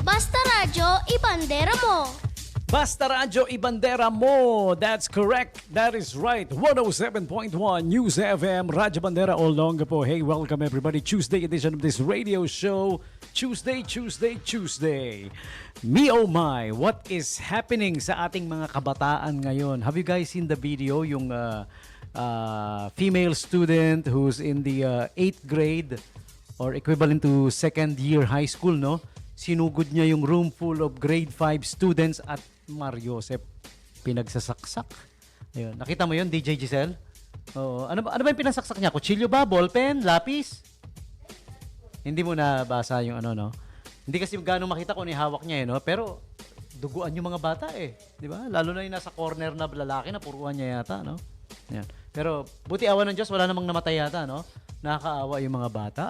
Basta Radyo, ibandera mo. Basta Radyo Ibandera mo. That's correct. That is right. 107.1 News FM, Radyo Bandera all along po. Hey, welcome everybody. Tuesday edition of this radio show. Tuesday. Me oh my, what is happening sa ating mga kabataan ngayon? Have you guys seen the video? Yung female student who's in the 8th grade or equivalent to second year high school, no? Sinugod niya yung room full of grade 5 students at Mariosep pinagsasaksak. Ayun. Nakita mo yun, DJ Giselle? Oo. Ano ba yung pinasaksak niya? Kutsilyo ba? Ballpen? Lapis? Hindi mo nabasa yung ano, no? Hindi kasi gano'ng makita kung hawak niya, no? Pero duguan yung mga bata, eh. Di ba? Lalo na yung nasa corner na lalaki na puruan niya yata, no? Yan. Pero buti awa ng Diyos, wala namang namatay yata, no? Nakakaawa yung mga bata.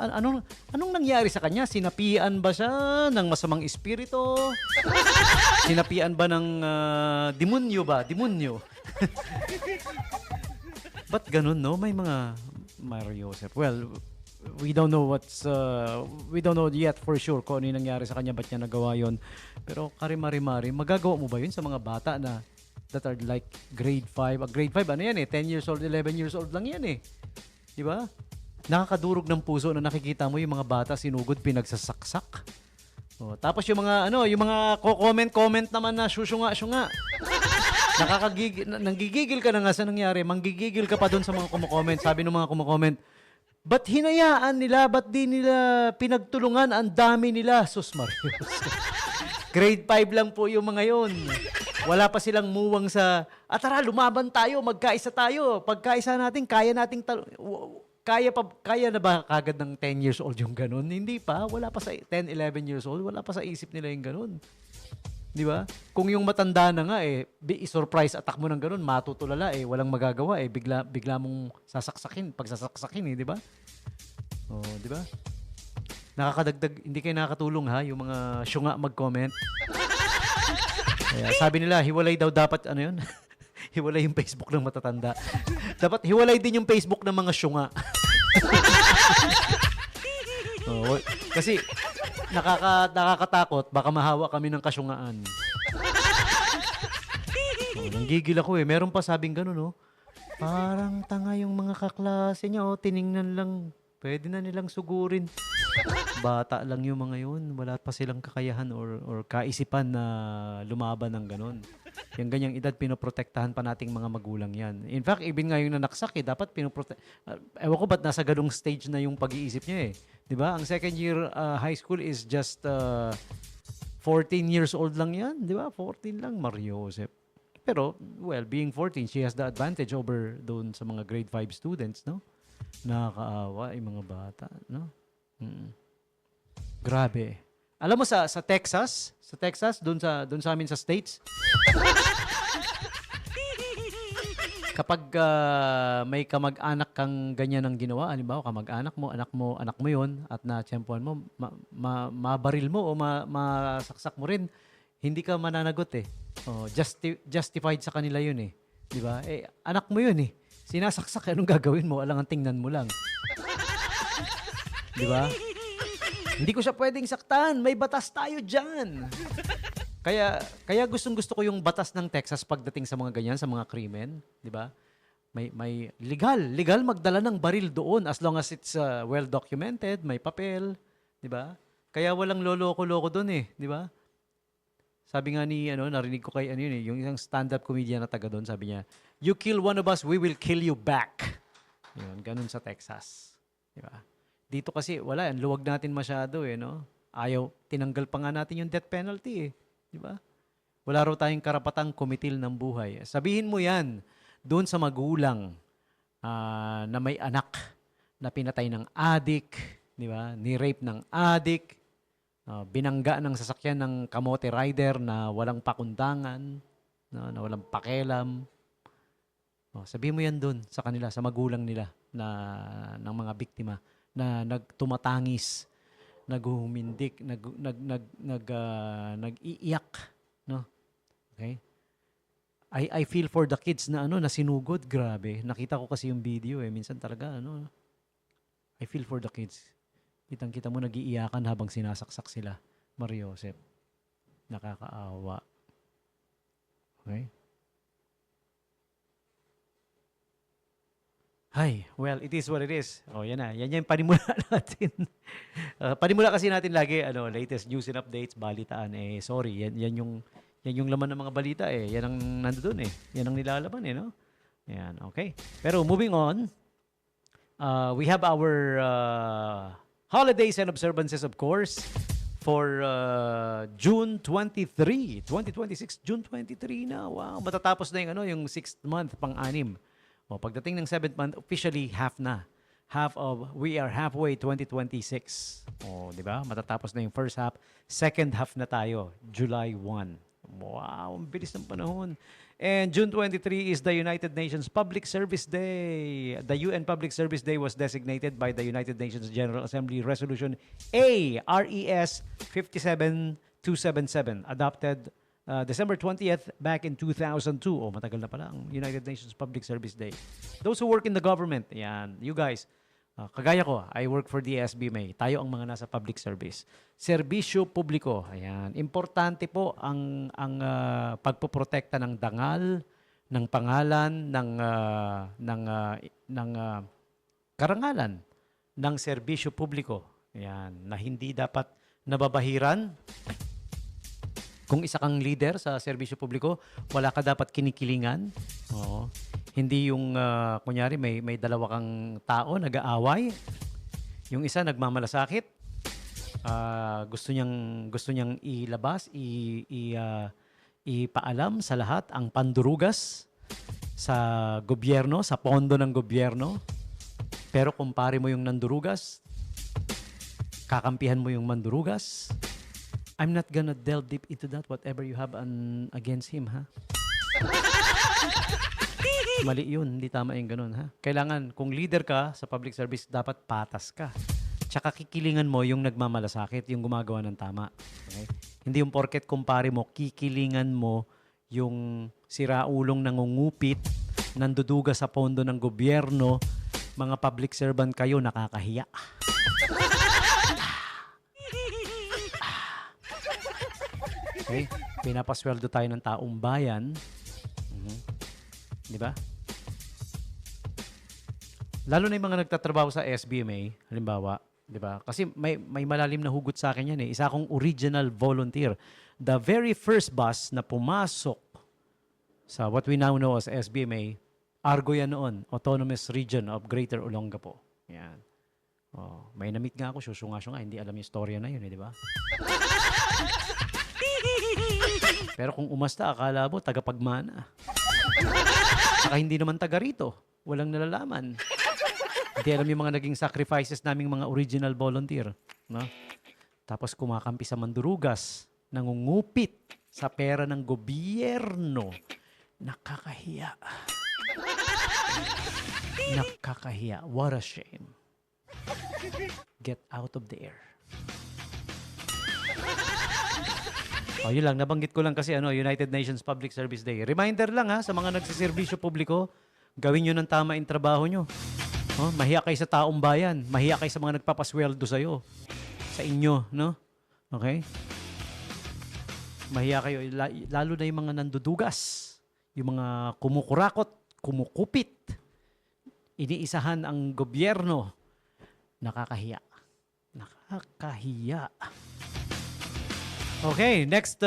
Anong nangyari sa kanya? Sinapian ba siya ng masamang espiritu? Sinapian ba ng demonyo ba? Demonyo. Ba't ganun, no? May mga Mariosep. Well, we don't know we don't know yet for sure kung ano yung nangyari sa kanya, ba't niya nagawa yun. Pero karimari-mari, magagawa mo ba yun sa mga bata na that are like grade 5? Grade 5, ano yan eh? 10 years old, 11 years old lang yan eh. Di ba? Nakakadurog ng puso na nakikita mo yung mga bata sinugod, pinagsasaksak. Oh, tapos yung mga comment naman na syusyunga. Nanggigigil ka na nga sa nangyari. Manggigigil ka pa doon sa mga kumo-comment. Sabi ng mga kumo-comment, ba't hinayaan nila? Ba't di nila pinagtulungan? Ang dami nila. Sus Marios. Grade 5 lang po yung mga yun. Wala pa silang muwang sa, tara, lumaban tayo, magkaisa tayo. Pagkaisa natin, kaya nating kaya na ba kagad ng 10 years old yung ganun? Hindi pa. Wala pa sa 10, 11 years old. Wala pa sa isip nila yung ganun. Di ba? Kung yung matanda na nga surprise attack mo ng ganun, matutulala walang magagawa bigla mong pagsasaksakin di ba? Oh, di ba? Nakakadagdag, hindi kayo nakakatulong ha, yung mga syunga mag-comment. Kaya sabi nila, hiwalay daw dapat, ano yun? Hiwalay yung Facebook ng matatanda. Dapat hiwalay din yung Facebook ng mga syunga. Oh, kasi nakakatakot, baka mahawa kami ng kasyungaan. Oh, nanggigil ako Meron pa sabing gano'n, no? Parang tanga yung mga kaklase niya, tiningnan lang. Pwede na nilang sugurin. Bata lang yung mga yun. Wala pa silang kakayahan or kaisipan na lumaban ng ganun. Yung ganyang edad, pinoprotektahan pa nating mga magulang yan. In fact, even nga yung nanaksak, dapat ewan ko ba't nasa ganung stage na yung pag-iisip niya Di ba? Ang second year high school is just 14 years old lang yan. Di ba? 14 lang, Mariosep. Pero, well, being 14, she has the advantage over doon sa mga grade 5 students, no? Nakakaawa yung mga bata, no? Grabe. Alam mo sa Texas, doon sa amin sa States, kapag may kamag-anak kang ganyan ang ginawa, halimbawa kamag-anak mo, anak mo 'yon at natsyempuhan mo, mabaril mo o masaksak mo rin, hindi ka mananagot Oh, justified sa kanila 'yun Di ba? Anak mo 'yun Sinasaksak, anong gagawin mo? Alangan tingnan mo lang. Di ba? Hindi ko siya pwedeng saktan. May batas tayo dyan. Kaya gustong-gusto ko yung batas ng Texas pagdating sa mga ganyan, sa mga krimen. Di ba? May legal magdala ng baril doon as long as it's well documented, may papel. Di ba? Kaya walang loloko-loko doon di ba? Sabi nga narinig ko kay yung isang stand-up comedian na taga doon, sabi niya, you kill one of us, we will kill you back. Yun, ganun sa Texas. Di ba? Dito kasi, wala yan. Luwag natin masyado no? Tinanggal pa nga natin yung death penalty Di ba? Wala raw tayong karapatang kumitil ng buhay. Sabihin mo yan doon sa magulang na may anak na pinatay ng adik, di ba? Ni-rape ng adik, binangga ng sasakyan ng kamote rider na walang pakundangan, na walang pakelam. Sabihin mo yan doon sa kanila, sa magulang nila ng mga biktima na nagtumatangis, naghuhumindik, nag-iiyak, no? Okay? I feel for the kids na na sinugod, grabe. Nakita ko kasi yung video minsan talaga I feel for the kids. Kitang-kita mo nag-iiyakan habang sinasaksak sila, Mariosep. Nakakaawa. Okay? Ay, well, it is what it is. Oh, yan na. Yan yung panimula natin. Panimula kasi natin lagi, latest news and updates, balitaan. Sorry, yan yung laman ng mga balita Yan ang nandoon Yan ang nilalaman no? Yan, okay. Pero moving on, we have our holidays and observances, of course, for June 23, 2026. June 23 na. Wow, matatapos na yung 6th month, pang-anim. O, pagdating ng 7th month, officially half na. We are halfway 2026. O, di ba? Matatapos na yung first half. Second half na tayo, July 1. Wow, ang bilis ng panahon. And June 23 is the United Nations Public Service Day. The UN Public Service Day was designated by the United Nations General Assembly Resolution ARES 57277, adopted December 20th back in 2002. Oh, matagal na pala ang United Nations Public Service Day. Those who work in the government, yan, you guys, kagaya ko, I work for the SBMA. Tayo ang mga nasa public service. Serbisyo publiko, ayan. Importante po ang pagpoprotekta ng dangal, ng pangalan, ng karangalan ng serbisyo publiko. Ayan, na hindi dapat nababahiran. Kung isa kang leader sa serbisyo publiko, wala ka dapat kinikilingan. Oo. Hindi yung, kunyari, may dalawa kang tao, nag-aaway. Yung isa nagmamalasakit. Gusto niyang ilabas, ipaalam sa lahat ang pandurugas sa gobyerno, sa pondo ng gobyerno. Pero kumpare mo yung nandurugas, kakampihan mo yung mandurugas, I'm not gonna delve deep into that, whatever you have against him, ha? Mali yun, hindi tama yung ganun, ha? Kailangan, kung leader ka sa public service, dapat patas ka. Tsaka kikilingan mo yung nagmamalasakit, yung gumagawa ng tama. Okay? Hindi yung porket kumpare mo, kikilingan mo yung siraulong nangungupit, nanduduga sa pondo ng gobyerno, mga public servant kayo, nakakahiya. Okay? Pinapasweldo tayo ng taong bayan. Di ba? Lalo na yung mga nagtatrabaho sa SBMA, halimbawa, di ba? Kasi may malalim na hugot sa akin yan Isa akong original volunteer. The very first bus na pumasok sa what we now know as SBMA, Argo yan noon, Autonomous Region of Greater Olongapo. Yan. Oh, may na-meet nga ako, syusunga-syunga, hindi alam yung storya na yun, di ba? Pero kung umasta, akala mo, tagapagmana. Saka hindi naman taga rito. Walang nalalaman. Hindi alam yung mga naging sacrifices naming mga original volunteer. No? Tapos kumakampi sa mandurugas, nangungupit sa pera ng gobyerno. Nakakahiya. Nakakahiya. What a shame. Get out of the air. Yun lang, nabanggit ko lang kasi United Nations Public Service Day. Reminder lang sa mga nagsiservisyo publiko, gawin nyo ng tama yung trabaho nyo. Mahiya kayo sa taong bayan, mahiya kayo sa mga nagpapasweldo sa'yo, sa inyo, no? Okay? Mahiya kayo, lalo na yung mga nandudugas, yung mga kumukurakot, kumukupit, iniisahan ang gobyerno, nakakahiya. Nakakahiya. Okay, next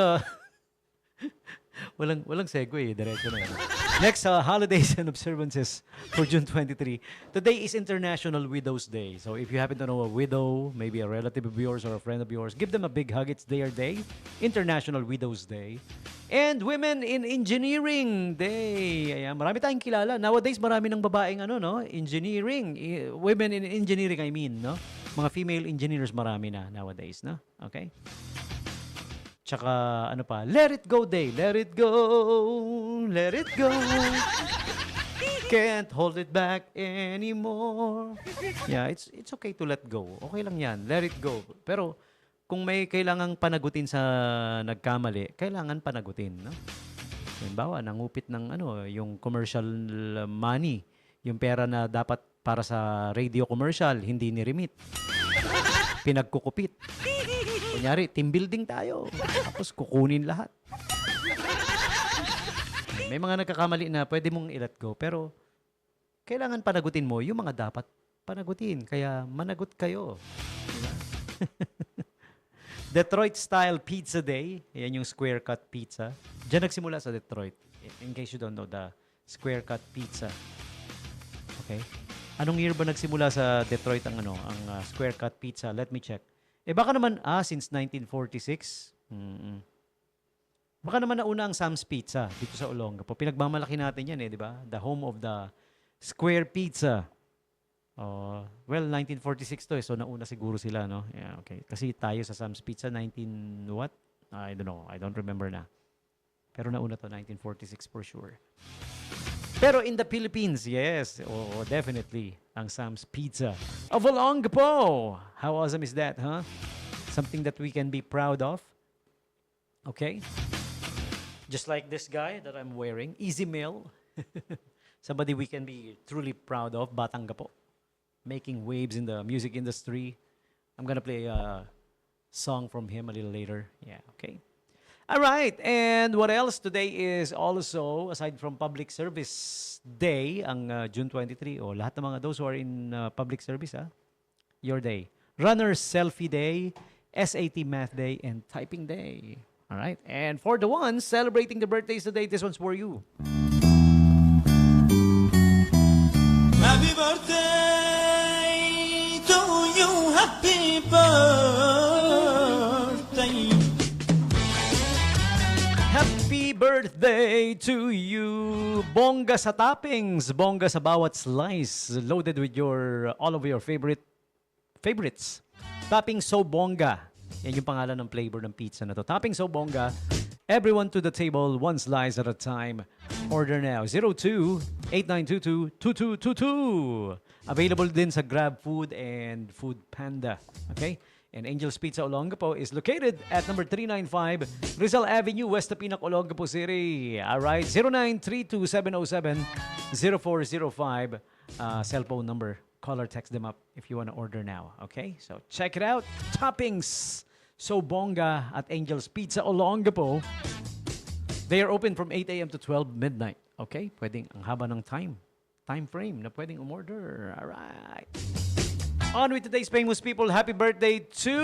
walang segue, diretso na yan. Next, holidays and observances for June 23. Today is International Widows Day. So if you happen to know a widow, maybe a relative of yours or a friend of yours, give them a big hug. It's their day. International Widows Day. And Women in Engineering Day. Ayan, marami tayong kilala. Nowadays, marami ng babaeng engineering. Women in engineering, I mean, no? Mga female engineers marami na nowadays, no? Okay? Tsaka, Let It Go Day. Let it go. Let it go. Can't hold it back anymore. Yeah, it's okay to let go. Okay lang yan. Let it go. Pero, kung may kailangang panagutin sa nagkamali, kailangan panagutin, no? Halimbawa, nangupit ng yung commercial money, yung pera na dapat para sa radio commercial, hindi ni-remit. Pinagkukupit. Kunyari, team building tayo. Tapos kukunin lahat. May mga nagkakamali na pwede mong i-let go, pero kailangan panagutin mo yung mga dapat panagutin. Kaya managot kayo. Diba? Detroit Style Pizza Day. Yan yung square cut pizza. Diyan nagsimula sa Detroit. In case you don't know, the square cut pizza. Okay? Anong year ba nagsimula sa Detroit ang square cut pizza? Let me check. Baka naman since 1946. Baka naman nauna ang Sam's Pizza dito sa Olongapo. Pinagmamalaki natin yan di ba? The home of the square pizza. Well, 1946 to so nauna siguro sila, no? Yeah, okay. Kasi tayo sa Sam's Pizza, 19 what? I don't know. I don't remember na. Pero nauna to, 1946 for sure. Pero in the Philippines, yes. Definitely. Ang Sam's Pizza of Olongapo. How awesome is that, huh? Something that we can be proud of. Okay? Just like this guy that I'm wearing. Easy Mail. Somebody we can be truly proud of. Batanggapo. Making waves in the music industry. I'm gonna play a song from him a little later. Yeah, okay. All right, and what else? Today is also, aside from Public Service Day, ang June 23, lahat ng mga those who are in public service, your day. Runner's Selfie Day, SAT Math Day, and Typing Day. All right, and for the ones celebrating the birthdays today, this one's for you. Happy birthday to you, happy birthday. Happy birthday to you! Bongga sa toppings, bongga sa bawat slice, loaded with all of your favorites. Topping so bongga. Yan yung pangalan ng flavor ng pizza na to. Topping so bongga. Everyone to the table, one slice at a time. Order now. 02-8922-2222. Available din sa Grab Food and Food Panda. Okay? And Angel's Pizza Olongapo is located at number 395 Rizal Avenue, West Tapinac, Olongapo City. Alright, 0932-707-0405. Cellphone number. Call or text them up if you want to order now. Okay? So check it out. Toppings so bongga at Angel's Pizza Olongapo. They are open from 8 a.m. to 12 midnight. Okay? Pwedeng ang haba ng time frame na pwedeng umorder. Alright. On with today's famous people, happy birthday to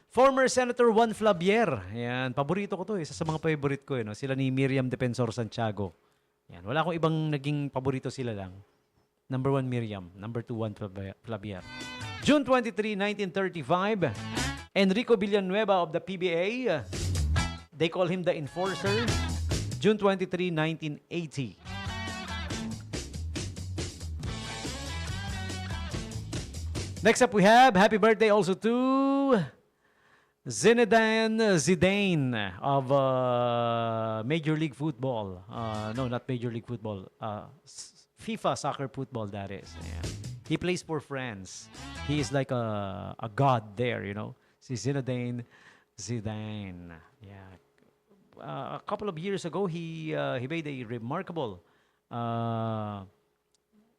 former Senator Juan Flavier. Yan, paborito ko to, isa sa mga favorite ko. No? Sila ni Miriam Defensor Santiago. Yan, wala akong ibang naging paborito, sila lang. Number 1, Miriam. Number 2, Juan Flavier. June 23, 1935, Enrico Villanueva of the PBA. They call him the Enforcer. June 23, 1980. Next up, we have happy birthday also to Zinedine Zidane of Major League Football. No, not Major League Football. FIFA soccer football, that is. Yeah. He plays for France. He is like a god there, you know. Si Zinedine Zidane. Yeah. A couple of years ago, he made a remarkable.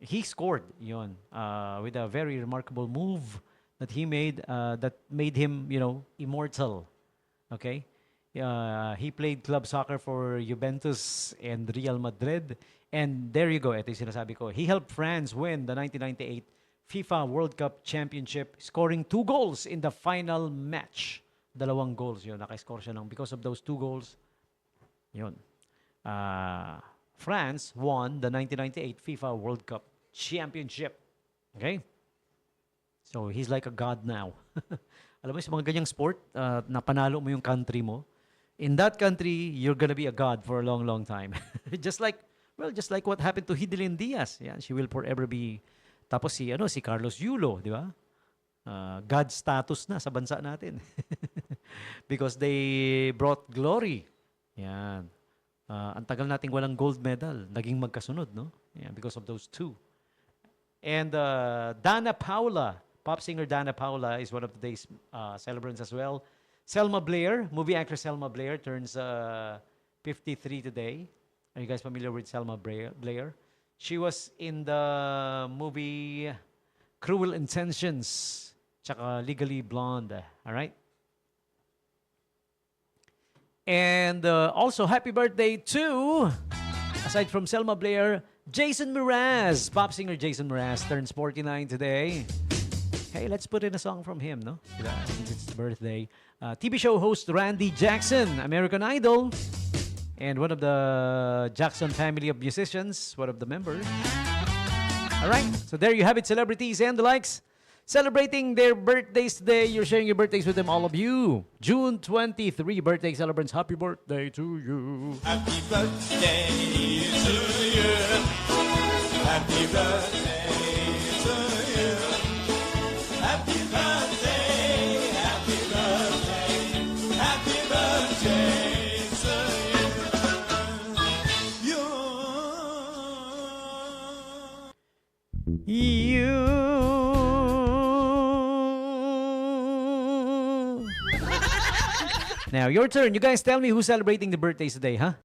He scored with a very remarkable move that he made that made him, immortal. Okay? He played club soccer for Juventus and Real Madrid. And there you go. Ito yung sinasabi ko. He helped France win the 1998 FIFA World Cup Championship, scoring 2 goals in the final match. 2 goals yun. Naka-score siya because of those 2 goals. Yun. France won the 1998 FIFA World Cup Championship. Okay? So, he's like a god now. Alam mo, sa mga ganyang sport, napanalo mo yung country mo. In that country, you're gonna be a god for a long, long time. just like what happened to Hidilyn Diaz. Yeah, she will forever be. Tapos si Carlos Yulo, di ba? God status na sa bansa natin. Because they brought glory. Yan. Ang tagal nating walang gold medal. Naging magkasunod, no? Yeah, because of those 2. And Dana Paula, pop singer Dana Paula is one of today's celebrants as well. Selma Blair, movie actress Selma Blair turns 53 today. Are you guys familiar with Selma Blair? She was in the movie Cruel Intentions, tsaka Legally Blonde. All right? And also, happy birthday to, aside from Selma Blair, Jason Mraz. Pop singer Jason Mraz turns 49 today. Hey, let's put in a song from him, no? Since it's his birthday. TV show host Randy Jackson, American Idol. And one of the Jackson family of musicians, one of the members. All right, so there you have it, celebrities and the likes. Celebrating their birthdays today. You're sharing your birthdays with them, all of you. June 23, birthday celebrants. Happy birthday to you. Happy birthday to you. Happy birthday to you. Happy birthday, happy birthday, happy birthday to you. Now, your turn. You guys tell me who's celebrating the birthdays today, huh?